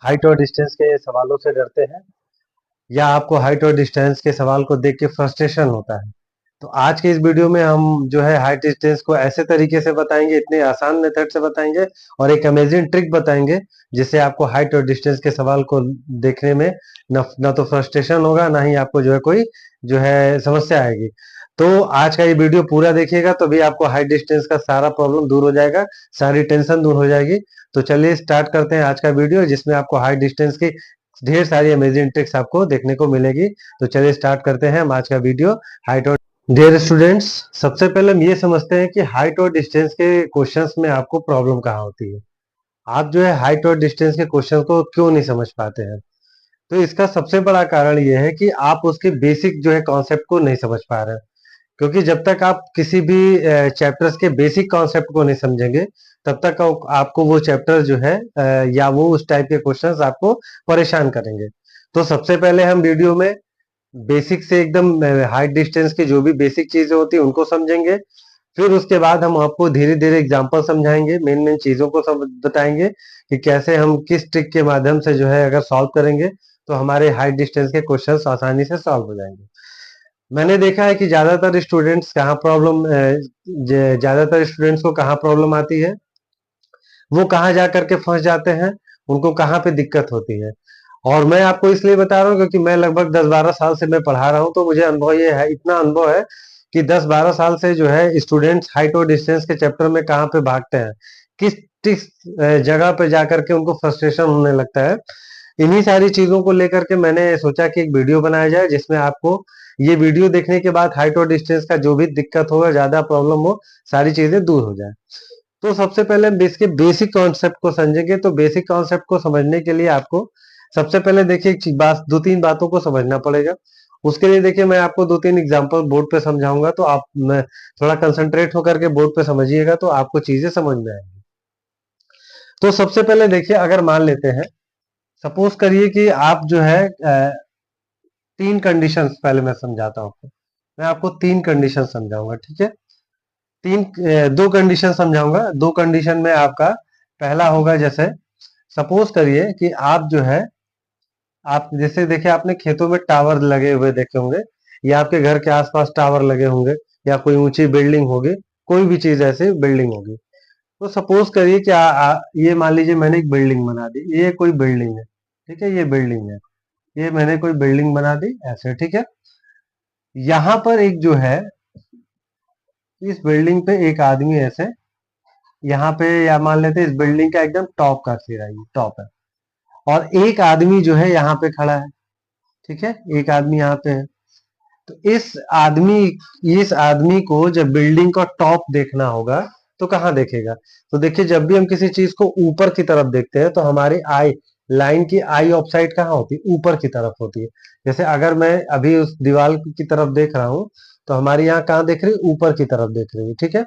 Height और distance के सवालों से डरते हैं या आपको हाइट और डिस्टेंस के सवाल को देख के फ्रस्ट्रेशन होता है। तो आज के इस वीडियो में हम जो है हाइट डिस्टेंस को ऐसे तरीके से बताएंगे, इतने आसान मेथड से बताएंगे और एक अमेजिंग ट्रिक बताएंगे जिससे आपको हाइट और डिस्टेंस के सवाल को देखने में न तो फ्रस्ट्रेशन होगा, ना ही आपको जो है कोई जो है समस्या आएगी। तो आज का ये वीडियो पूरा देखिएगा तो भी आपको हाइट डिस्टेंस का सारा प्रॉब्लम दूर हो जाएगा, सारी टेंशन दूर हो जाएगी। तो चलिए स्टार्ट करते हैं आज का वीडियो जिसमें आपको हाइट डिस्टेंस की ढेर सारी अमेजिंग ट्रिक्स आपको देखने को मिलेगी। तो चलिए स्टार्ट करते हैं हम आज का वीडियो। हाइट और डियर स्टूडेंट्स, सबसे पहले हम ये समझते हैं कि हाइट और डिस्टेंस के क्वेश्चंस में आपको प्रॉब्लम कहाँ होती है। आप जो है हाइट और डिस्टेंस के क्वेश्चन को क्यों नहीं समझ पाते हैं। तो इसका सबसे बड़ा कारण ये है कि आप उसके बेसिक जो है कॉन्सेप्ट को नहीं समझ पा रहे हैं। क्योंकि जब तक आप किसी भी चैप्टर्स के बेसिक कॉन्सेप्ट को नहीं समझेंगे तब तक आपको वो चैप्टर जो है या वो उस टाइप के क्वेश्चंस आपको परेशान करेंगे। तो सबसे पहले हम वीडियो में बेसिक से एकदम हाइट डिस्टेंस की जो भी बेसिक चीजें होती है उनको समझेंगे। फिर उसके बाद हम आपको धीरे धीरे एग्जांपल समझाएंगे, मेन मेन चीजों को सब बताएंगे कि कैसे हम किस ट्रिक के माध्यम से जो है अगर सॉल्व करेंगे तो हमारे हाइट डिस्टेंस के क्वेश्चंस आसानी से सॉल्व हो जाएंगे। मैंने देखा है कि ज्यादातर स्टूडेंट्स कहाँ प्रॉब्लम ज्यादातर स्टूडेंट्स को कहाँ प्रॉब्लम आती है, वो कहाँ जा करके फंस जाते हैं, उनको कहाँ पे दिक्कत होती है। और मैं आपको इसलिए बता रहा हूँ क्योंकि मैं लगभग 10-12 साल से मैं पढ़ा रहा हूँ, तो मुझे अनुभव ये है, इतना अनुभव है कि 10-12 साल से जो है स्टूडेंट्स हाइट और डिस्टेंस के चैप्टर में कहाँ पे भागते हैं, किस किस जगह पे जा करके उनको फ्रस्ट्रेशन होने लगता है। इन्हीं सारी चीजों को लेकर के मैंने सोचा कि एक वीडियो बनाया जाए जिसमें आपको ये वीडियो देखने के बाद हाइट और डिस्टेंस का जो भी दिक्कत होगा, ज्यादा प्रॉब्लम हो, सारी चीजें दूर हो जाए। तो सबसे पहले हम इसके बेसिक कॉन्सेप्ट को समझेंगे। तो बेसिक कॉन्सेप्ट को समझने के लिए आपको सबसे पहले देखिए एक बात, दो तीन बातों को समझना पड़ेगा। उसके लिए देखिए मैं आपको दो तीन एग्जांपल बोर्ड पे समझाऊंगा, तो आप मैं थोड़ा कंसंट्रेट होकर के बोर्ड पे समझिएगा तो आपको चीजें समझ में आएंगी। तो सबसे पहले देखिए, अगर मान लेते हैं, सपोज करिए कि आप जो है तीन कंडीशंस पहले मैं समझाता हूँ आपको। मैं आपको तीन कंडीशन समझाऊंगा, ठीक है। दो कंडीशन समझाऊंगा। दो कंडीशन में आपका पहला होगा, जैसे सपोज करिए कि आप जो है, आप जैसे देखिए आपने खेतों में टावर लगे हुए देखे होंगे या आपके घर के आसपास टावर लगे होंगे या कोई ऊंची बिल्डिंग होगी, कोई भी चीज ऐसी बिल्डिंग होगी। तो सपोज करिए कि ये मान लीजिए मैंने एक बिल्डिंग बना दी, ये कोई बिल्डिंग है, ठीक है, ये बिल्डिंग है, ये मैंने कोई बिल्डिंग बना दी ऐसे, ठीक है। यहाँ पर एक जो है, इस बिल्डिंग पे एक आदमी ऐसे यहाँ पे, या मान लेते हैं इस बिल्डिंग का एकदम टॉप का सिरा, ये टॉप है, और एक आदमी जो है यहाँ पे खड़ा है, ठीक है, एक आदमी यहाँ पे है। तो इस आदमी को जब बिल्डिंग का टॉप देखना होगा तो कहाँ देखेगा। तो देखिए, जब भी हम किसी चीज को ऊपर की तरफ देखते हैं तो हमारी आई लाइन की आई ऑफ साइड कहाँ होती है, ऊपर की तरफ होती है। जैसे अगर मैं अभी उस दीवार की तरफ देख रहा हूँ तो हमारी यहाँ कहाँ देख रही है, ऊपर की तरफ देख रही है, ठीक है।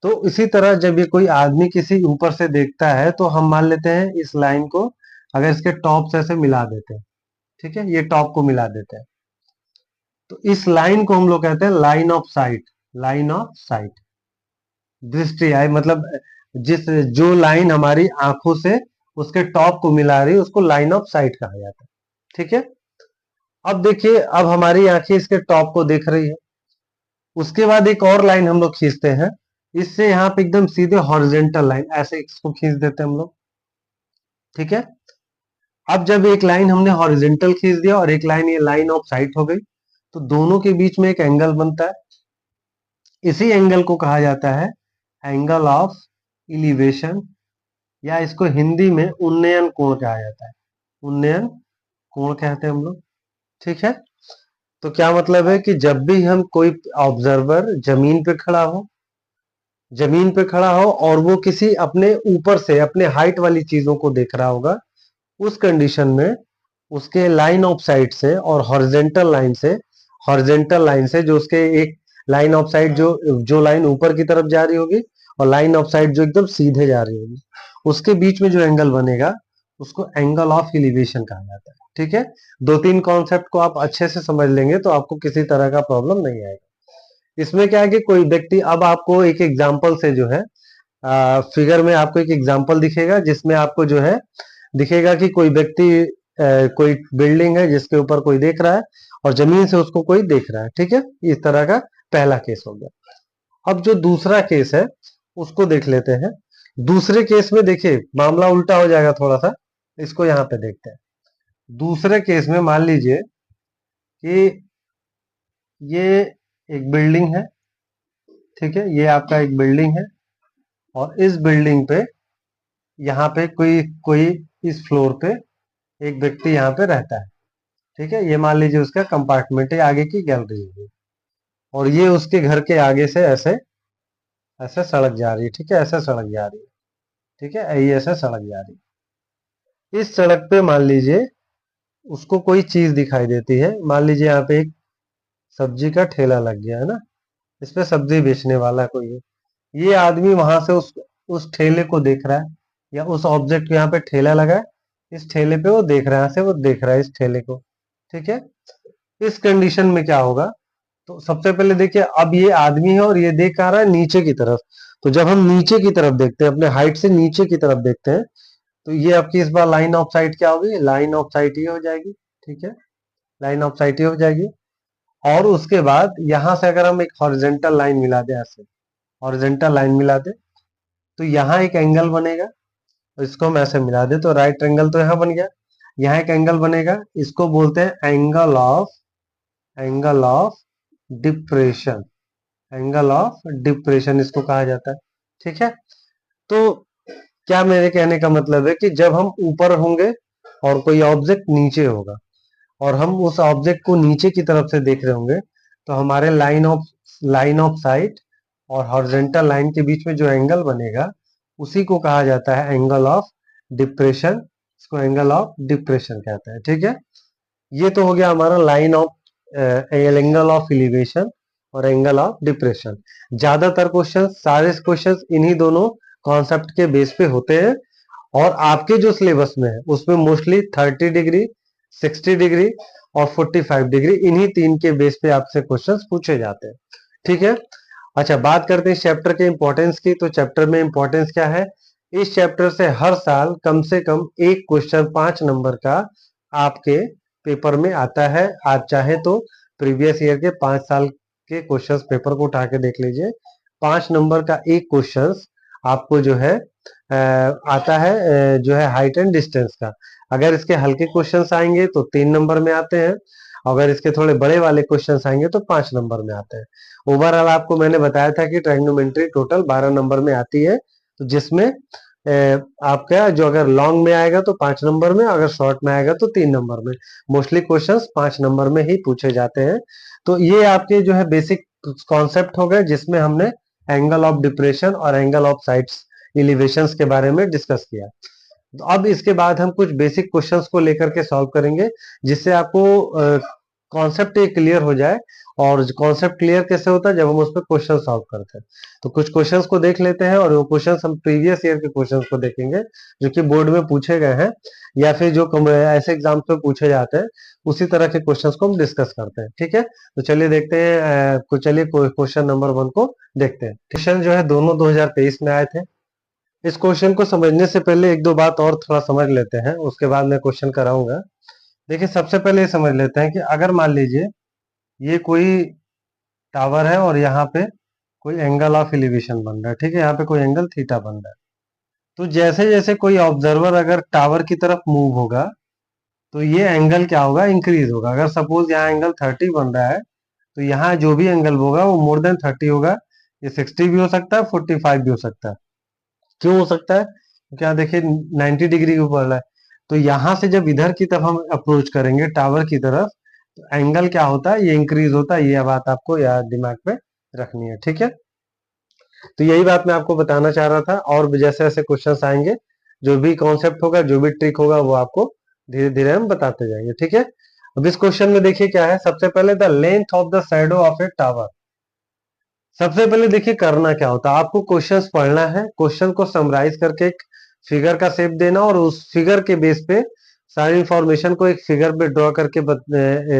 तो इसी तरह जब ये कोई आदमी किसी ऊपर से देखता है तो हम मान लेते हैं इस लाइन को, अगर इसके टॉप से ऐसे मिला देते हैं, ठीक है, ये टॉप को मिला देते हैं, तो इस लाइन को हम लोग कहते हैं line of site. Line of site, दृष्टि आय, मतलब जिस जो लाइन हमारी आंखों से उसके टॉप को मिला रही है उसको लाइन ऑफ साइट कहा जाता है, ठीक है। अब देखिए, अब हमारी आंखें इसके टॉप को देख रही है। उसके बाद एक और लाइन हम लोग खींचते हैं, इससे यहाँ पे एकदम सीधे हॉरिजेंटल लाइन ऐसे इसको खींच देते हैं हम लोग, ठीक है। अब जब एक लाइन हमने हॉरिजेंटल खींच दिया और एक लाइन ये लाइन ऑफ साइट हो गई, तो दोनों के बीच में एक एंगल बनता है। इसी एंगल को कहा जाता है एंगल ऑफ इलिवेशन, या इसको हिंदी में उन्नयन कोण कहा जाता है। उन्नयन कोण कहते हैं हम लोग, ठीक है। तो क्या मतलब है कि जब भी हम कोई ऑब्जर्वर जमीन पे खड़ा हो और वो किसी अपने ऊपर से अपने हाइट वाली चीजों को देख रहा होगा, उस कंडीशन में उसके लाइन ऑफ साइट से और हॉरिजेंटल लाइन से जो उसके एक लाइन ऑफ साइट जो लाइन ऊपर की तरफ जा रही होगी और लाइन ऑफ साइट जो एकदम सीधे जा रही होगी, उसके बीच में जो एंगल बनेगा उसको एंगल ऑफ एलिवेशन कहा जाता है, ठीक है। दो तीन कॉन्सेप्ट को आप अच्छे से समझ लेंगे तो आपको किसी तरह का प्रॉब्लम नहीं आएगा। इसमें क्या है कि कोई व्यक्ति, अब आपको एक एग्जाम्पल से जो है फिगर में आपको एक एग्जाम्पल दिखेगा जिसमें आपको जो है दिखेगा कि कोई व्यक्ति कोई बिल्डिंग है जिसके ऊपर कोई देख रहा है और जमीन से उसको कोई देख रहा है। ठीक है, इस तरह का पहला केस हो गया। अब जो दूसरा केस है उसको देख लेते हैं। दूसरे केस में देखिए मामला उल्टा हो जाएगा थोड़ा सा, इसको यहाँ पे देखते हैं। दूसरे केस में मान लीजिए कि ये एक बिल्डिंग है, ठीक है, ये आपका एक बिल्डिंग है और इस बिल्डिंग पे यहाँ पे कोई कोई इस फ्लोर पे एक व्यक्ति यहाँ पे रहता है। ठीक है, ये मान लीजिए उसका कंपार्टमेंट है, आगे की गैलरी है और ये उसके घर के आगे से ऐसे ऐसे सड़क जा रही है। ठीक है, ऐसे सड़क जा रही है। ठीक है, ये ऐसे सड़क जा रही है। इस सड़क पे मान लीजिए उसको कोई चीज दिखाई देती है। मान लीजिए यहाँ पे एक सब्जी का ठेला लग गया है ना, इस पे सब्जी बेचने वाला कोई है। ये आदमी वहां से उस ठेले को देख रहा है या उस ऑब्जेक्ट को, यहाँ पे ठेला लगा है, इस ठेले पे वो देख रहा है, यहाँ से वो देख रहा है इस ठेले को। ठीक है, इस कंडीशन में क्या होगा, तो सबसे पहले देखिए अब ये आदमी है और ये देख आ रहा है नीचे की तरफ। तो जब हम नीचे की तरफ देखते हैं, अपने हाइट से नीचे की तरफ देखते हैं, तो ये आपकी इस बार लाइन ऑफ साइट क्या होगी, लाइन ऑफ साइट ये हो जाएगी। ठीक है, लाइन ऑफ साइट ये हो जाएगी। और उसके बाद यहां से अगर हम एक हॉरिजेंटल लाइन मिला दें, ऐसे हॉरिजेंटल लाइन मिला दें, तो यहाँ एक एंगल बनेगा। तो इसको हम ऐसे मिला दे तो राइट एंगल तो यहाँ बन गया। यहाँ एक एंगल बनेगा, इसको बोलते हैं angle of depression. Angle of depression इसको कहा जाता है। ठीक है, तो क्या मेरे कहने का मतलब है कि जब हम ऊपर होंगे और कोई ऑब्जेक्ट नीचे होगा और हम उस ऑब्जेक्ट को नीचे की तरफ से देख रहे होंगे, तो हमारे लाइन ऑफ साइट और हॉरिजेंटल लाइन के बीच में जो एंगल बनेगा उसी को कहा जाता है एंगल ऑफ डिप्रेशन। इसको एंगल ऑफ डिप्रेशन कहते हैं। ठीक है, ये तो हो गया हमारा line of angle of elevation और एंगल ऑफ डिप्रेशन। ज्यादातर क्वेश्चन, सारे क्वेश्चन इन्हीं दोनों कॉन्सेप्ट के बेस पे होते हैं और आपके जो सिलेबस में है उसमें मोस्टली 30 डिग्री, 60 डिग्री और 45 डिग्री, इन्हीं तीन के बेस पे आपसे क्वेश्चंस पूछे जाते हैं। ठीक है, अच्छा बात करते हैं चैप्टर के इंपॉर्टेंस की। तो चैप्टर में इंपॉर्टेंस क्या है, इस चैप्टर से हर साल कम से कम एक क्वेश्चन 5 नंबर का आपके पेपर में आता है। आप चाहे तो प्रीवियस ईयर के 5 साल के क्वेश्चंस पेपर को उठा के देख लीजिए, 5 नंबर का एक क्वेश्चन आपको जो है आता है, जो है हाइट एंड डिस्टेंस का। अगर इसके हल्के क्वेश्चंस आएंगे तो 3 नंबर में आते हैं, अगर इसके थोड़े बड़े वाले क्वेश्चंस आएंगे तो 5 नंबर में आते हैं। ओवरऑल आपको मैंने बताया था कि ट्रायगोनोमेट्री टोटल 12 नंबर में आती है, तो जिसमें आपका जो अगर लॉन्ग में आएगा तो 5 नंबर में, अगर शॉर्ट में आएगा तो 3 नंबर में। मोस्टली क्वेश्चंस 5 नंबर में ही पूछे जाते हैं। तो ये आपके जो है बेसिक कॉन्सेप्ट हो गए जिसमें हमने एंगल ऑफ डिप्रेशन और एंगल ऑफ साइड्स एलिवेशंस के बारे में डिस्कस किया। तो अब इसके बाद हम कुछ बेसिक क्वेश्चंस को लेकर के सॉल्व करेंगे जिससे आपको कॉन्सेप्ट क्लियर हो जाए। और कॉन्सेप्ट क्लियर कैसे होता है, जब हम उस पर क्वेश्चन सॉल्व करते हैं। तो कुछ क्वेश्चंस को देख लेते हैं और वो क्वेश्चंस हम प्रीवियस ईयर के क्वेश्चंस को देखेंगे जो कि बोर्ड में पूछे गए हैं या फिर जो ऐसे एग्जाम्स में पूछे जाते हैं, उसी तरह के क्वेश्चंस को हम डिस्कस करते हैं। ठीक है, तो चलिए देखते हैं, चलिए क्वेश्चन नंबर 1 को देखते हैं। क्वेश्चन जो है दोनों 2023 में आए थे। इस क्वेश्चन को समझने से पहले एक दो बात और थोड़ा समझ लेते हैं, उसके बाद मैं क्वेश्चन कराऊंगा। देखिए सबसे पहले ये समझ लेते हैं कि अगर मान लीजिए ये कोई टावर है और यहाँ पे कोई एंगल ऑफ एलिवेशन बन रहा है। ठीक है, यहाँ पे कोई एंगल थीटा बन रहा है। तो जैसे जैसे कोई ऑब्जर्वर अगर टावर की तरफ मूव होगा तो ये एंगल क्या होगा, इंक्रीज होगा। अगर सपोज यहाँ एंगल 30 बन रहा है तो यहाँ जो भी एंगल होगा वो मोर देन 30 होगा। ये 60 भी हो सकता है, 45 भी हो सकता है। क्यों हो सकता है, क्योंकि यहाँ देखिए 90 डिग्री के ऊपर है। तो यहाँ से जब इधर की तरफ हम अप्रोच करेंगे टावर की तरफ, तो एंगल क्या होता है, ये इंक्रीज होता है। ये बात आपको याद दिमाग पे रखनी है। ठीक है, तो यही बात मैं आपको बताना चाह रहा था। और भी जैसे जैसे क्वेश्चंस आएंगे, जो भी कॉन्सेप्ट होगा, जो भी ट्रिक होगा, वो आपको धीरे धीरे हम बताते जाएंगे। ठीक है, अब इस क्वेश्चन में देखिए क्या है। सबसे पहले the length of the shadow of A tower. सबसे पहले देखिए करना क्या होता है, आपको क्वेश्चंस पढ़ना है, क्वेश्चन को समराइज करके एक फिगर का शेप देना और उस फिगर के बेस पे सारी इंफॉर्मेशन को एक फिगर पे ड्रॉ करके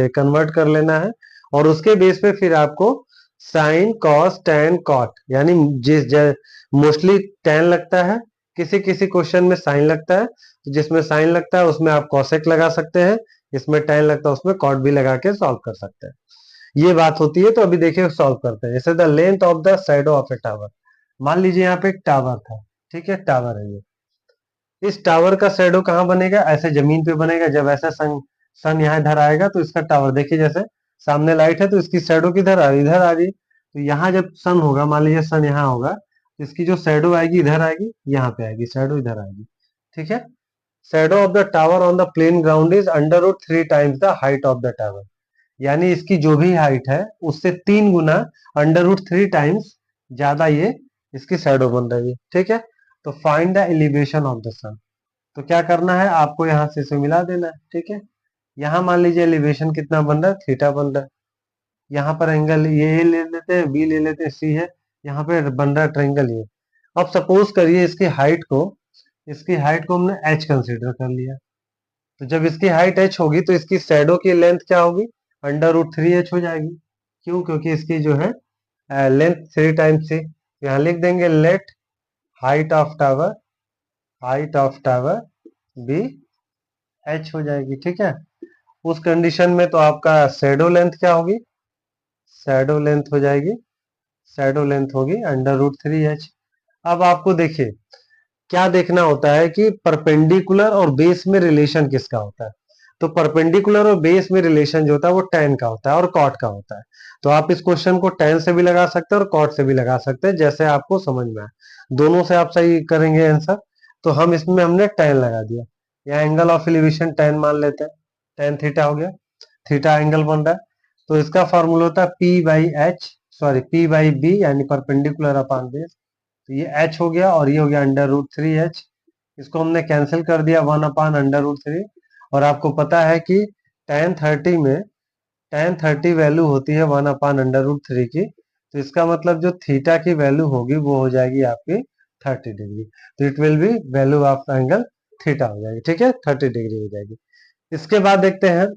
कन्वर्ट कर लेना है। और उसके बेस पे फिर आपको साइन, कॉस, टैन, कॉट, यानी मोस्टली टैन लगता है, किसी किसी क्वेश्चन में साइन लगता है तो जिसमें साइन लगता है उसमें आप कॉसेक लगा सकते हैं, इसमें tan लगता है उसमें कॉट भी लगा के सॉल्व कर सकते हैं। ये बात होती है। तो अभी देखिए सॉल्व करते हैं। जैसे the length of the shadow of A tower, मान लीजिए यहाँ पे एक टावर था, ठीक है, टावर है ये। इस टावर का शैडो कहाँ बनेगा? ऐसे जमीन पे बनेगा। जब ऐसा सन सन यहाँ इधर आएगा तो इसका टावर देखिए, जैसे सामने लाइट है तो इसकी शैडो किधर आ रही? इधर आ रही। तो यहाँ जब सन होगा, मान लीजिए सन यहाँ होगा, तो इसकी जो शैडो आएगी इधर आएगी, यहाँ पे आएगी शैडो, इधर आएगी, ठीक है। Shadow of the tower on the plain ground is under root 3 times the height of the tower. यानी इसकी जो भी हाइट है उससे 3 गुना, अंडर रूट 3 टाइम्स ज्यादा ये इसकी शैडो बन रही है, ठीक है। तो find the elevation of the sun. तो क्या करना है आपको, यहाँ से इसे मिला देना है, ठीक है। यहाँ मान लीजिए एलिवेशन कितना बन रहा है? थीटा बन रहा है। यहाँ पर एंगल ये ए ले लेते हैं, बी ले लेते हैं, सी है, यहाँ पे बन रहा है ट्रायंगल ये। अब सपोज करिए इसकी हाइट को हमने एच कंसीडर कर लिया। तो जब इसकी हाइट एच होगी तो इसकी शैडो की लेंथ क्या होगी? अंडर रूट 3 एच हो जाएगी। क्यों? क्योंकि इसकी जो है लेंथ 3 टाइम्स थी। यहाँ लिख देंगे let height of tower be h हो जाएगी, ठीक है। उस कंडीशन में तो आपका शैडो लेंथ क्या होगी? शैडो लेंथ हो जाएगी, शैडो लेंथ होगी अंडर रूट 3 एच। अब आपको देखिए क्या देखना होता है कि परपेंडिकुलर और बेस में रिलेशन किसका होता है। तो परपेंडिकुलर और बेस में रिलेशन जो होता है वो tan का होता है और cot का होता है। तो आप इस क्वेश्चन को tan से भी लगा सकते हैं और cot से भी लगा सकते हैं, जैसे आपको समझ में आए। दोनों से आप सही करेंगे आंसर। तो हम इसमें हमने tan लगा दिया। यहाँ एंगल ऑफ एलिवेशन tan मान लेते हैं, tan थीटा हो गया, थीटा एंगल बन रहा है। तो इसका फॉर्मूला होता है P बाई बी, यानी परपेंडिकुलर अपॉन बेस। तो ये h हो गया और ये हो गया अंडर रूट 3 एच। इसको हमने कैंसिल कर दिया 1/√3। और आपको पता है कि tan 30 वैल्यू होती है 1/√3 की। तो इसका मतलब जो थीटा की वैल्यू होगी वो हो जाएगी आपकी 30 डिग्री। तो it will be value of angle theta हो जाएगी, ठीक है, 30 डिग्री हो जाएगी। इसके बाद देखते हैं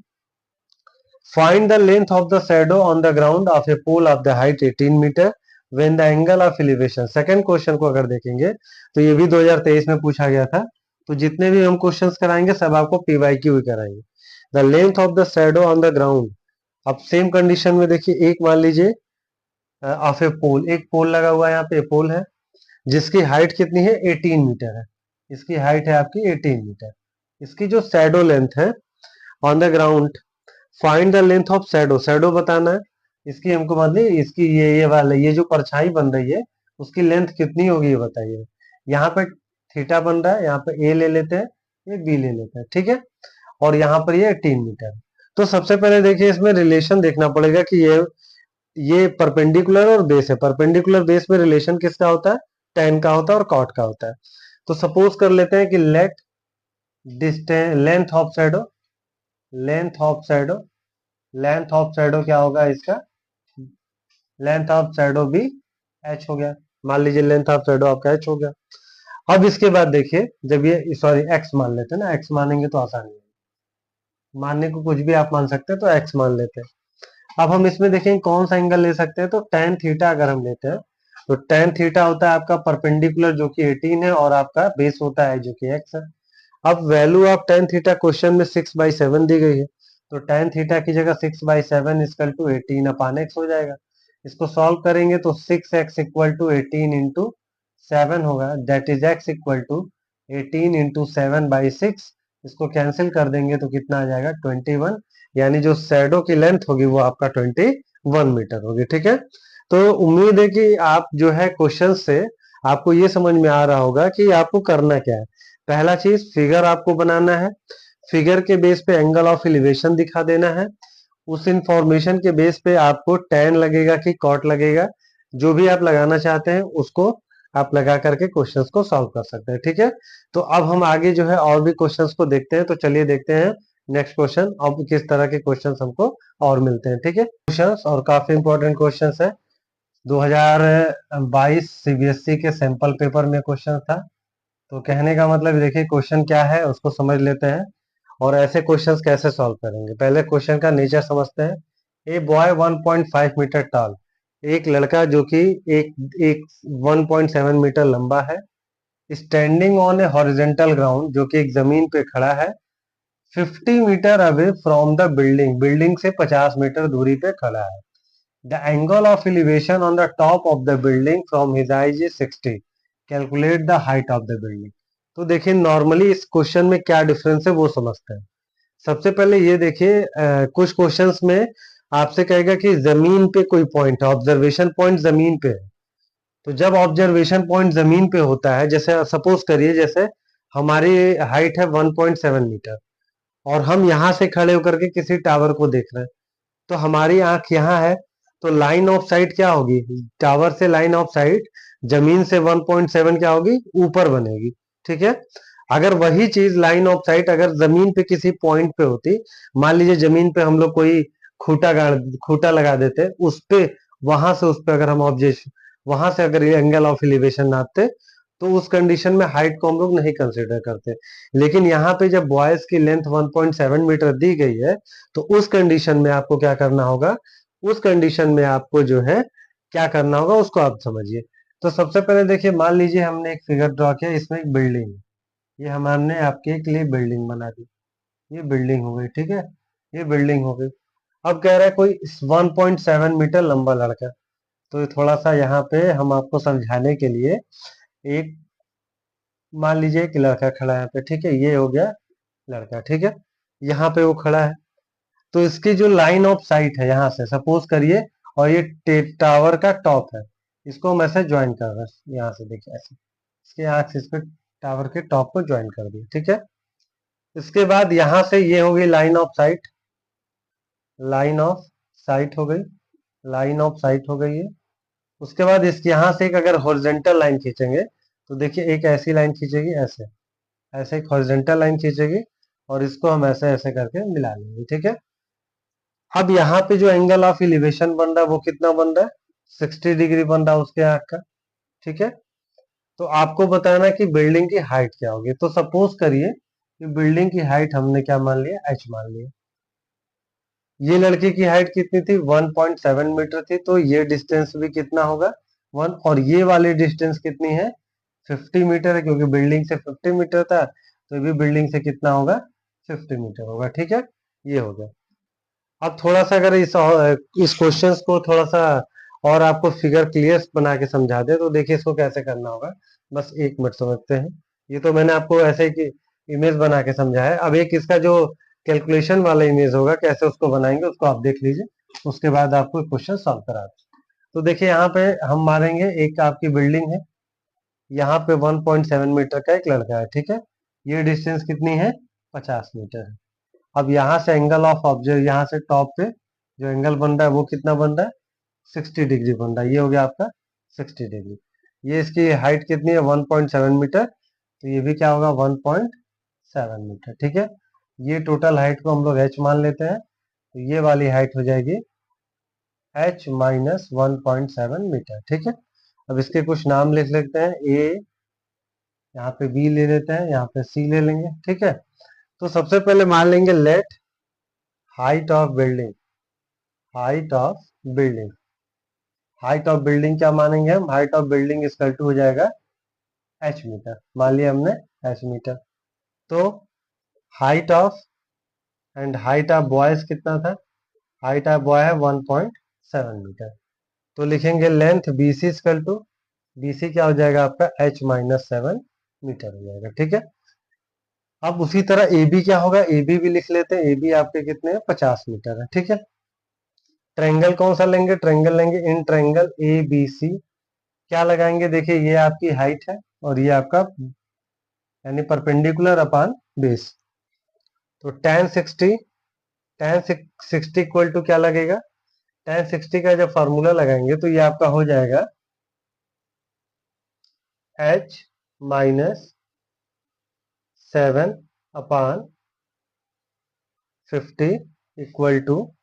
find the length of the shadow on the ground of a pole of the height 18 metre when the angle of elevation. Second question को अगर देखेंगे तो ये भी 2023 में पूछा गया था। तो जितने भी हम क्वेश्चंस कराएंगे सब आपको PYQ ही कराएंगे। The length of the shadow on the ground. अब सेम कंडीशन में देखिए, एक मान लीजिए ऑफ ए पोल, एक पोल लगा हुआ है, यहाँ पे पोल है जिसकी हाइट कितनी है? 18 मीटर है। इसकी हाइट है आपकी 18 मीटर। इसकी जो शैडो लेंथ है on the ground, find the length of shadow, shadow बताना है। इसकी हमको मतलब इसकी ये वाला ये जो परछाई बन रही है उसकी लेंथ कितनी होगी ये बताइए। यहाँ पे थीटा बन रहा है, यहाँ पे ए ले लेते हैं, ये बी ले लेते हैं, ठीक है। और यहाँ पर ये 18 मीटर। तो सबसे पहले देखिए इसमें रिलेशन देखना पड़ेगा कि ये परपेंडिकुलर और बेस है। परपेंडिकुलर बेस में रिलेशन किसका होता है? tan का होता है और cot का होता है। तो सपोज कर लेते हैं कि let distance length of shadow length of shadow क्या होगा इसका? लेंथ ऑफ शैडो भी एच हो गया। मान लीजिए लेंथ ऑफ शैडो आपका एच हो गया। अब इसके बाद देखिए, जब ये सॉरी एक्स मान लेते हैं ना, एक्स मानेंगे तो आसानी है, मानने को कुछ भी आप मान सकते हैं, तो एक्स मान लेते हैं। अब हम इसमें देखेंगे कौन सा एंगल ले सकते हैं। तो tan थीटा अगर हम लेते हैं तो tan थीटा होता है आपका परपेंडिकुलर जो कि 18 है और आपका बेस होता है जो कि x है। अब value of tan theta question में 6/7 दी गई है। तो tan थीटा की जगह 6/7 इक्वल टू 18/x हो जाएगा। इसको सॉल्व करेंगे तो 6x इक्वल टू 18 इंटू 7 होगा, that is x equal to 18 into 7/6। इसको कैंसिल कर देंगे तो कितना आ जाएगा? 21। यानी जो शैडो की लेंथ होगी वो आपका 21 मीटर होगी, ठीक है। तो उम्मीद है कि आप जो है क्वेश्चन से आपको ये समझ में आ रहा होगा कि आपको करना क्या है। पहला चीज फिगर आपको बनाना है, फिगर के बेस पे एंगल ऑफ एलिवेशन दिखा देना है। उस इंफॉर्मेशन के बेस पे आपको tan लगेगा कि cot लगेगा, जो भी आप लगाना चाहते हैं उसको आप लगा करके क्वेश्चंस को सॉल्व कर सकते हैं, ठीक है। तो अब हम आगे जो है और भी क्वेश्चंस को देखते हैं। तो चलिए देखते हैं नेक्स्ट क्वेश्चन, अब किस तरह के क्वेश्चंस हमको और मिलते हैं, ठीक है। क्वेश्चंस और काफी इंपॉर्टेंट क्वेश्चंस है। 2022 सीबीएसई के सैंपल पेपर में क्वेश्चन था। तो कहने का मतलब देखिए क्वेश्चन क्या है उसको समझ लेते हैं और ऐसे क्वेश्चंस कैसे सॉल्व करेंगे। पहले क्वेश्चन का नेचर समझते हैं। ए बॉय 1.5 मीटर टॉल, एक लड़का जो कि एक एक 1.7 मीटर लंबा है, standing on a horizontal ground, जो कि एक जमीन पे खड़ा है, 50 metre away from the building, building से 50 मीटर दूरी पे खड़ा है। The angle of elevation on the top of the building from his eyes is 60, calculate the height of the building. तो देखिए नॉर्मली इस क्वेश्चन में क्या डिफरेंस है वो समझते हैं। सबसे पहले ये देखिए, कुछ क्वेश्चंस में आपसे कहेगा कि जमीन पे कोई पॉइंट है, ऑब्जर्वेशन पॉइंट जमीन पे है। तो जब ऑब्जर्वेशन पॉइंट जमीन पे होता है, जैसे सपोज करिए जैसे हमारी हाइट है 1.7 मीटर और हम यहाँ से खड़े होकर के किसी टावर को देख रहे हैं, तो हमारी आंख यहाँ है, तो लाइन ऑफ साइट क्या होगी, टावर से लाइन ऑफ साइट जमीन से 1.7 क्या होगी, ऊपर बनेगी। ठीक है। अगर वही चीज लाइन ऑफ साइट अगर जमीन पे किसी पॉइंट पे होती, मान लीजिए जमीन पे हम लोग कोई खूटा गाड़ खूटा लगा देते उस पे, वहां से उस पे अगर हम ऑब्जेक्ट वहां से अगर ये एंगल ऑफ एलिवेशन नापते, तो उस कंडीशन में हाइट को हम लोग नहीं कंसिडर करते। लेकिन यहाँ पे जब बॉयज की लेंथ 1.7 मीटर दी गई है, तो उस कंडीशन में आपको क्या करना होगा, उस कंडीशन में आपको जो है क्या करना होगा उसको आप समझिए। तो सबसे पहले देखिए, मान लीजिए हमने एक फिगर ड्रॉ किया, इसमें एक बिल्डिंग है, ये हमने आपके के लिए बिल्डिंग बना दी, ये बिल्डिंग हो गई। ठीक है, ये बिल्डिंग हो गई। अब कह रहा है कोई 1.7 मीटर लंबा लड़का, तो ये थोड़ा सा यहाँ पे हम आपको समझाने के लिए एक, मान लीजिए एक लड़का खड़ा है यहाँ पे। ठीक है, ये हो गया लड़का। ठीक है, यहाँ पे वो खड़ा है, तो इसकी जो लाइन ऑफ साइट है यहाँ से सपोज करिए, और ये टावर का टॉप है, इसको हम ऐसे ज्वाइन कर रहे हैं, यहाँ से देखिए ऐसे इसके एक्सिस पे टावर के टॉप को ज्वाइन कर दिए। ठीक है, इसके बाद यहाँ से ये हो गई line of site, line of site हो गई, लाइन ऑफ साइट हो गई है। उसके बाद इसके यहाँ से एक अगर हॉरिजेंटल लाइन खींचेंगे, तो देखिए एक ऐसी लाइन खींचेगी, ऐसे ऐसे एक हॉरिजेंटल लाइन खींचेगी, और इसको हम ऐसे ऐसे करके मिला लेंगे। ठीक है, अब यहाँ पे जो एंगल ऑफ एलिवेशन बन रहा है वो कितना बन रहा है, 60 डिग्री बन रहा है उसके आंख का। ठीक है, तो आपको बताना है कि बिल्डिंग की हाइट क्या होगी। तो सपोज करिए कि बिल्डिंग की हाइट हमने क्या मान लिया, एच मान लिया। ये लड़के की हाइट कितनी थी, 1.7 मीटर थी, तो ये डिस्टेंस भी कितना होगा, 1। और ये वाली डिस्टेंस कितनी है, 50 मीटर है, क्योंकि बिल्डिंग से 50 मीटर था, तो ये भी बिल्डिंग से कितना होगा, 50 मीटर होगा। ठीक है, ये हो गया। अब थोड़ा सा अगर इस क्वेश्चंस को थोड़ा सा और आपको फिगर क्लियर बना के समझा दे, तो देखिए इसको कैसे करना होगा, बस एक मिनट समझते हैं। ये तो मैंने आपको ऐसे ही इमेज बना के समझाया है। अब एक इसका जो कैलकुलेशन वाला इमेज होगा, कैसे उसको बनाएंगे उसको आप देख लीजिए, उसके बाद आपको क्वेश्चन सॉल्व करा। तो देखिए यहाँ पे हम मारेंगे, एक आपकी बिल्डिंग है, यहाँ पे 1.7 मीटर का एक लड़का है। ठीक है, ये डिस्टेंस कितनी है, 50 मीटर है। अब यहाँ से एंगल ऑफ ऑब्जेक्ट, यहाँ से टॉप पे जो एंगल बन रहा है वो कितना बन रहा है, 60 डिग्री बन रहा है। ये हो गया आपका 60 डिग्री। ये इसकी हाइट कितनी है, 1.7 मीटर, तो ये भी क्या होगा, 1.7 मीटर। ठीक है, ये टोटल हाइट को हम लोग h मान लेते हैं, तो ये वाली हाइट हो जाएगी h माइनस 1.7 मीटर। ठीक है, अब इसके कुछ नाम लिख लेते हैं, a, यहाँ पे b ले लेते हैं, यहाँ पे c ले लेंगे। ठीक है, तो सबसे पहले मान लेंगे let height of building, height of building, height of building क्या मानेंगे हम, height of building equal to हो जाएगा h मीटर, मान लिया हमने h मीटर। तो height of, and height of boys कितना था, हाइट ऑफ बॉय है 1.7 मीटर, तो लिखेंगे length BC equal to, BC क्या हो जाएगा आपका, h माइनस 7 मीटर हो जाएगा। ठीक है, अब उसी तरह AB क्या होगा, AB भी लिख लेते हैं, AB आपके कितने हैं, 50 मीटर है। ठीक है, ट्रायंगल कौन सा लेंगे, ट्रायंगल लेंगे इन ट्रायंगल ABC, क्या लगाएंगे, देखिए ये आपकी हाइट है और ये आपका यानी परपेंडिकुलर अपॉन बेस, तो tan 60 इक्वल टू क्या लगेगा, tan 60 का जब फॉर्मूला लगाएंगे तो ये आपका हो जाएगा h minus 7 upon 50 equal to,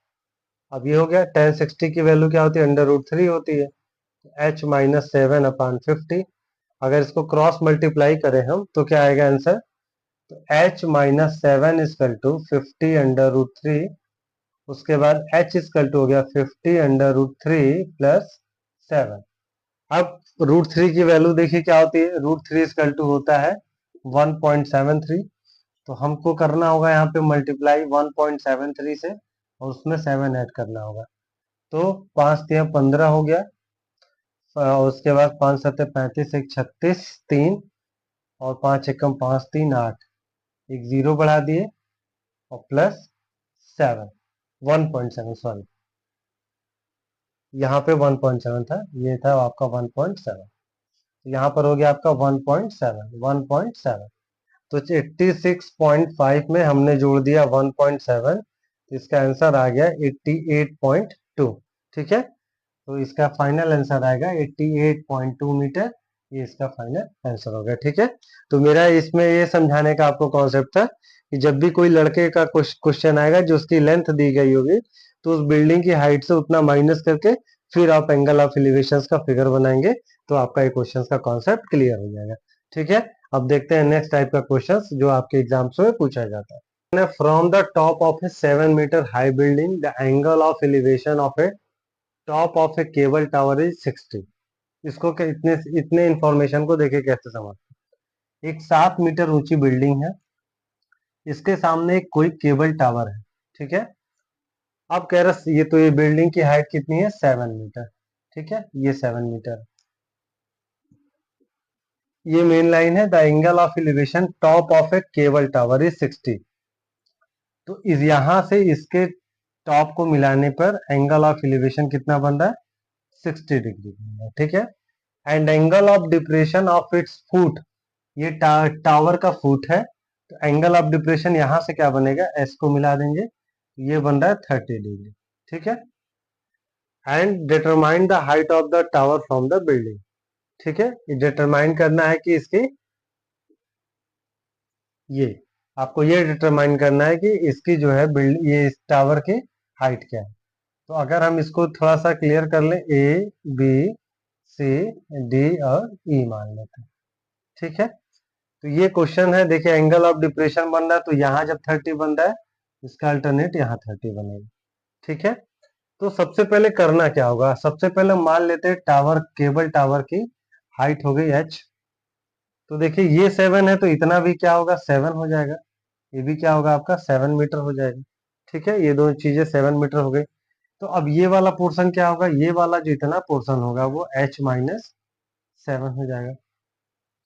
अब ये हो गया tan 60 की वैल्यू क्या होती है, √3 होती है, h माइनस 7 अपॉन 50। अगर इसको क्रॉस मल्टीप्लाई करें हम तो क्या आएगा आंसर, तो h माइनस 7 इक्वल टू 50 √3, उसके बाद h इक्वल टू हो गया 50 √3 प्लस 7। अब √3 की वैल्यू देखिए क्या होती है, √3 इक्वल टू होता है 1.73। तो हमको करना होगा यहाँ पे मल्टीप्लाई 1.73 से और उसमें 7 ऐड करना होगा। तो 5 तिया 15 हो गया, और उसके बाद 5 सत्ते 35, एक 36, 3 और 5 एकम 5 3 8, एक जीरो बढ़ा दिए और प्लस 7, 1.7, सॉरी यहाँ पे 1.7 था, ये था आपका 1.7, यहाँ पर हो गया आपका 1.7 तो 86.5 में हमने जोड़ दिया 1.7, तो इसका आंसर आ गया 88.2। ठीक है, तो इसका फाइनल आंसर आएगा 88.2 मीटर। ये इसका फाइनल आंसर होगा। ठीक है, तो मेरा इसमें ये समझाने का आपको कॉन्सेप्ट था कि जब भी कोई लड़के का क्वेश्चन आएगा जो उसकी लेंथ दी गई होगी, तो उस बिल्डिंग की हाइट से उतना माइनस करके फिर आप एंगल ऑफ एलिवेशन का फिगर बनाएंगे, तो आपका ये क्वेश्चन का कॉन्सेप्ट क्लियर हो जाएगा। ठीक है, अब देखते हैं नेक्स्ट टाइप का क्वेश्चन जो आपके एग्जाम्स में पूछा जाता है। From the top of a 7 metre high building the angle of elevation of a top of a cable tower is 60। इसको इतने इतने इंफॉर्मेशन को देखे कैसे समझ। एक 7 मीटर ऊंची बिल्डिंग है, इसके सामने एक कोई केबल टावर है। ठीक है, अब कह रहे ये तो ये बिल्डिंग की हाइट कितनी है, 7 मीटर। ठीक है, ये 7 मीटर, ये मेन लाइन है। The angle of elevation top of a cable tower is 60। तो इस यहां से इसके टॉप को मिलाने पर एंगल ऑफ एलिवेशन कितना बन रहा है, 60 डिग्री बन रहा है। ठीक है, and angle of depression of its foot, ये टावर का फुट है, तो एंगल ऑफ डिप्रेशन यहां से क्या बनेगा, एस को मिला देंगे, ये बन रहा है 30 डिग्री। ठीक है, and determine the height of the tower from the building. ठीक है, ये डिटरमाइन करना है कि इसकी ये आपको ये डिटरमाइन करना है कि इसकी जो है बिल्ड ये इस टावर की हाइट क्या है। तो अगर हम इसको थोड़ा सा क्लियर कर लें, ए बी सी डी और ई मान लेते हैं। ठीक है, तो ये क्वेश्चन है, देखिए एंगल ऑफ डिप्रेशन बन रहा है, तो यहाँ जब 30 बन रहा है, इसका अल्टरनेट यहाँ 30 बनेगा। ठीक है, तो सबसे पहले करना क्या होगा, सबसे पहले मान लेते हैं टावर, केबल टावर की हाइट हो गई h। तो देखिए ये 7 है, तो इतना भी क्या होगा, 7 हो जाएगा। ये भी क्या होगा आपका 7 मीटर हो जाएगा। ठीक है, ये दो चीजें 7 मीटर हो गई। तो अब ये वाला पोर्शन क्या होगा, ये वाला जो इतना पोर्शन होगा वो h-7 हो जाएगा।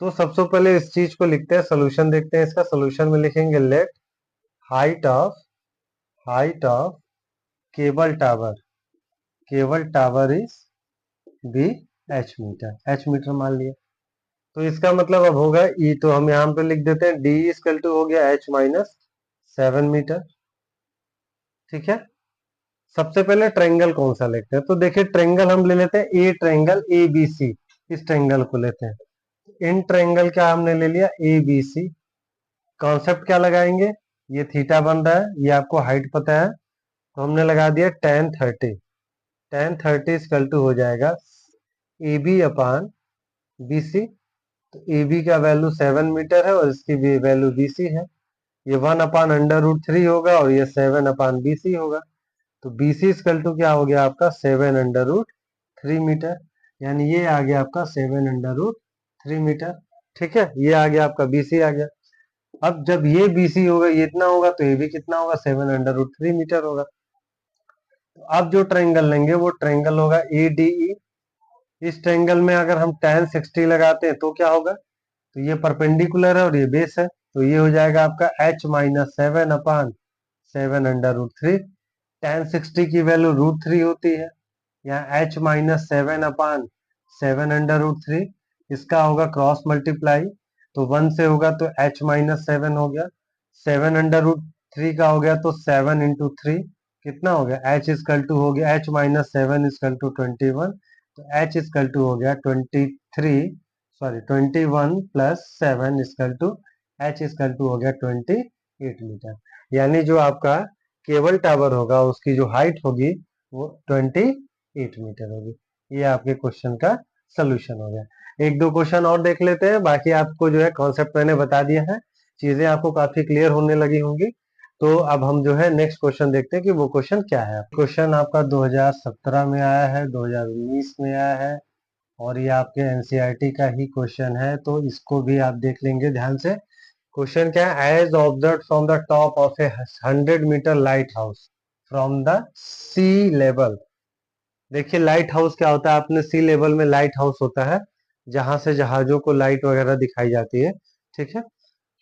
तो सबसे पहले इस चीज को लिखते हैं, सोल्यूशन देखते हैं। इसका सोल्यूशन में लिखेंगे let height of cable tower is be h metre मान लिया। तो इसका मतलब अब होगा ई, तो हम यहाँ पे लिख देते हैं डी इक्वल टू हो गया h-7 मीटर। ठीक है, सबसे पहले ट्रायंगल कौन सा लेते हैं, तो देखिए ट्रायंगल हम ले लेते हैं ए ट्रायंगल ए बी सी, इस ट्रायंगल को लेते हैं। इन ट्रायंगल का हमने ले लिया ए बी सी। कॉन्सेप्ट क्या लगाएंगे, ये थीटा बन रहा है, ये आपको हाइट पता है, तो हमने लगा दिया tan30 इक्वल टू हो जाएगा A B upon B C. तो ए बी का वैल्यू 7 मीटर है और इसकी भी वैल्यू बी सी है। ये 1/√3 होगा और ये 7/BC होगा। तो BC इक्वल टू क्या हो गया आपका 7√3 मीटर, यानी ये आ गया आपका 7√3 मीटर। ठीक है, ये आ गया आपका BC आ गया। अब जब ये BC होगा, ये इतना होगा, तो ये भी कितना होगा 7√3 मीटर होगा। तो अब जो ट्रायंगल लेंगे वो ट्रायंगल होगा ADE। इस ट्रायंगल में अगर हम tan 60 लगाते हैं तो क्या होगा, तो ये परपेंडिकुलर है और ये बेस है, तो ये हो जाएगा आपका h-7/7√3। tan 60 की वैल्यू √3 होती है, यहाँ h-7/7√3, इसका होगा क्रॉस मल्टीप्लाई, तो 1 से होगा तो h-7 हो गया, 7√3 का हो गया तो 7 इंटू 3 कितना हो गया, h इक्वल टू हो गया h-7 इक्वल टू 21, तो h इक्वल टू हो गया 21 plus 7 equal to h equal to हो गया 28 मीटर। यानी जो आपका केबल टावर होगा उसकी जो हाइट होगी वो 28 मीटर होगी। ये आपके क्वेश्चन का सोल्यूशन हो गया। एक दो क्वेश्चन और देख लेते हैं, बाकी आपको जो है कॉन्सेप्ट मैंने बता दिया है, चीजें आपको काफी क्लियर होने लगी होंगी। तो अब हम जो है नेक्स्ट क्वेश्चन देखते हैं कि वो क्वेश्चन क्या है। क्वेश्चन आपका 2017 में आया है, 2019 में आया है, और ये आपके एनसीईआरटी का ही क्वेश्चन है, तो इसको भी आप देख लेंगे ध्यान से। क्वेश्चन क्या है, as observe from the top of a 100 metre lighthouse from the sea level. देखिए लाइट हाउस क्या होता है, आपने सी लेवल में लाइट हाउस होता है जहां से जहाजों को लाइट वगैरह दिखाई जाती है, ठीक है।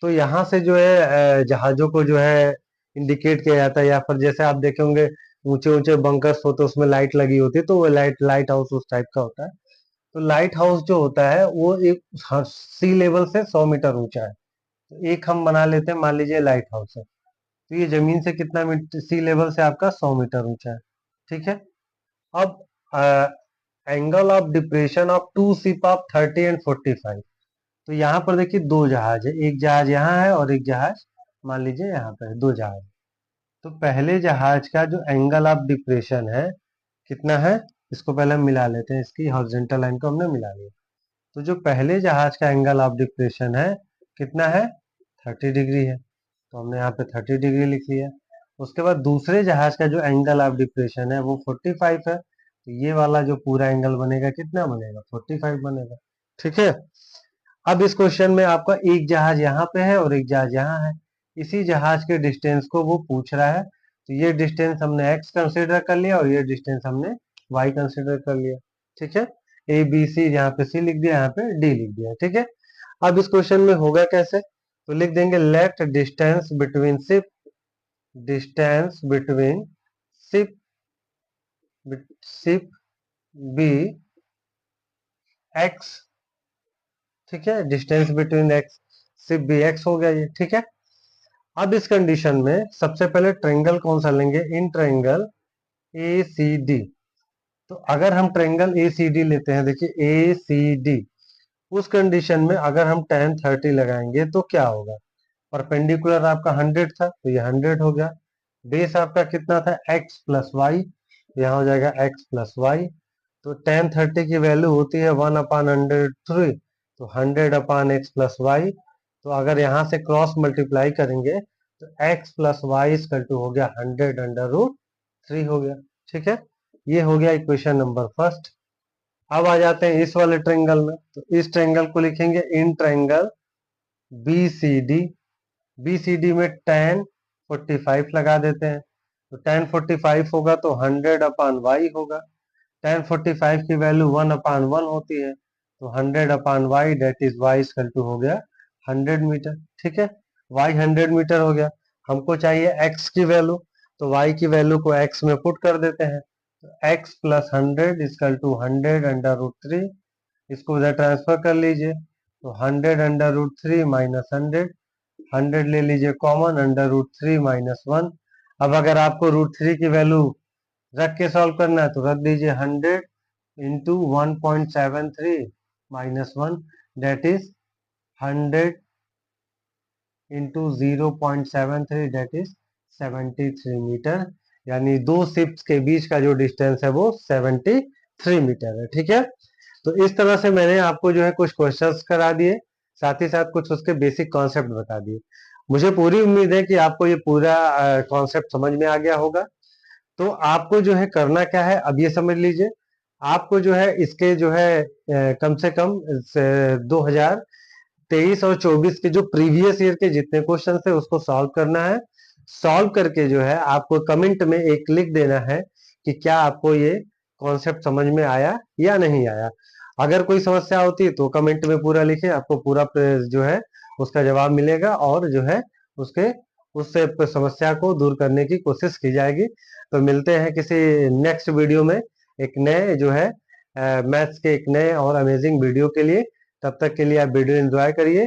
तो यहाँ से जो है जहाजों को जो है इंडिकेट किया जाता है, या फिर जैसे आप देखे होंगे ऊंचे ऊंचे बंकर्स होते हैं उसमें लाइट लगी होती है, तो वो लाइट लाइट हाउस उस टाइप का होता है। तो लाइट हाउस जो होता है वो एक सी लेवल से 100 मीटर ऊंचा है। तो एक हम बना लेते हैं, मान लीजिए लाइट हाउस है, तो ये जमीन से कितना मीटर, सी लेवल से आपका 100 मीटर ऊंचा है, ठीक है। अब angle of depression of two ship of 30 and 45। तो यहाँ पर देखिए दो जहाज है, एक जहाज यहाँ है और एक जहाज मान लीजिए यहाँ पे है, दो जहाज। तो पहले जहाज का जो एंगल ऑफ डिप्रेशन है कितना है, इसको पहले हम मिला लेते हैं, इसकी हॉरिजॉन्टल लाइन को हमने मिला लिया। तो जो पहले जहाज का एंगल ऑफ डिप्रेशन है कितना है, 30 डिग्री है, तो हमने यहाँ पे 30 डिग्री लिख लिया। उसके बाद दूसरे जहाज का जो एंगल ऑफ डिप्रेशन है वो 45 है, तो ये वाला जो पूरा एंगल बनेगा कितना बनेगा, 45 बनेगा, ठीक है। अब इस क्वेश्चन में आपका एक जहाज यहाँ पे है और एक जहाज यहाँ है, इसी जहाज के डिस्टेंस को वो पूछ रहा है। तो ये डिस्टेंस हमने x कंसिडर कर लिया और ये डिस्टेंस हमने y कंसिडर कर लिया, ठीक है। ए बी सी, यहाँ पे सी लिख दिया, यहाँ पे डी लिख दिया, ठीक है। अब इस क्वेश्चन में होगा कैसे, तो लिख देंगे let distance between ship, distance between ship ship be x, ठीक है। Distance between x ship be x हो गया ये, ठीक है। अब इस कंडीशन में सबसे पहले ट्रायंगल कौन सा लेंगे, in triangle A C D. तो अगर हम ट्रायंगल ए सी डी लेते हैं, देखिए ए सी डी, उस कंडीशन में अगर हम tan 30 लगाएंगे तो क्या होगा, परपेंडिकुलर आपका 100 था तो ये 100 हो गया, बेस आपका कितना था x प्लस वाई, यहाँ हो जाएगा x प्लस वाई। तो tan 30 की वैल्यू होती है 1/103, तो 100/x प्लस वाई। तो अगर यहाँ से क्रॉस मल्टीप्लाई करेंगे तो x plus y equal to हो गया 100√3 हो गया, ठीक है। ये हो गया इक्वेशन नंबर फर्स्ट। अब आ जाते हैं इस वाले ट्रायंगल में, तो इस ट्रायंगल को लिखेंगे in triangle B C D. B C D में tan 45 लगा देते हैं, तो tan 45 होगा तो 100/y होगा। tan 45 की वैल्यू 1/1 होती है, तो 100/y that is y equal to हो गया 100 मीटर, ठीक है। y 100 मीटर हो गया, हमको चाहिए x की वैल्यू, तो y की वैल्यू को x में पुट कर देते हैं, तो x प्लस 100 इक्वल टू 100√3। इसको उधर ट्रांसफर कर लीजिए, तो 100√3 माइनस 100 ले लीजिए कॉमन, √3 माइनस 1। अब अगर आपको √3 की वैल्यू रख के सॉल्व करना है तो रख दीजिए 100 into 1.73 minus 1, that is 100 into 0.73 that is 73 metre, यानी दो शिप्स के बीच का जो डिस्टेंस है वो 73 मीटर है, ठीक है। तो इस तरह से मैंने आपको जो है कुछ क्वेश्चंस करा दिए, साथ ही साथ कुछ उसके बेसिक कॉन्सेप्ट बता दिए। मुझे पूरी उम्मीद है कि आपको ये पूरा कॉन्सेप्ट समझ में आ गया होगा। तो आपको जो है करना क्या है, अब ये समझ लीजिए, आपको जो है इसके जो है कम से कम 2023 और 24 के जो प्रीवियस ईयर के जितने क्वेश्चन थे उसको सॉल्व करना है। सॉल्व करके जो है आपको कमेंट में एक लिख देना है कि क्या आपको ये कॉन्सेप्ट समझ में आया या नहीं आया। अगर कोई समस्या होती है तो कमेंट में पूरा लिखें, आपको पूरा जो है उसका जवाब मिलेगा, और जो है उसके उससे समस्या को दूर करने की कोशिश की जाएगी। तो मिलते हैं किसी नेक्स्ट वीडियो में एक नए जो है मैथ्स के एक नए और अमेजिंग वीडियो के लिए। तब तक के लिए आप वीडियो एंजॉय करिए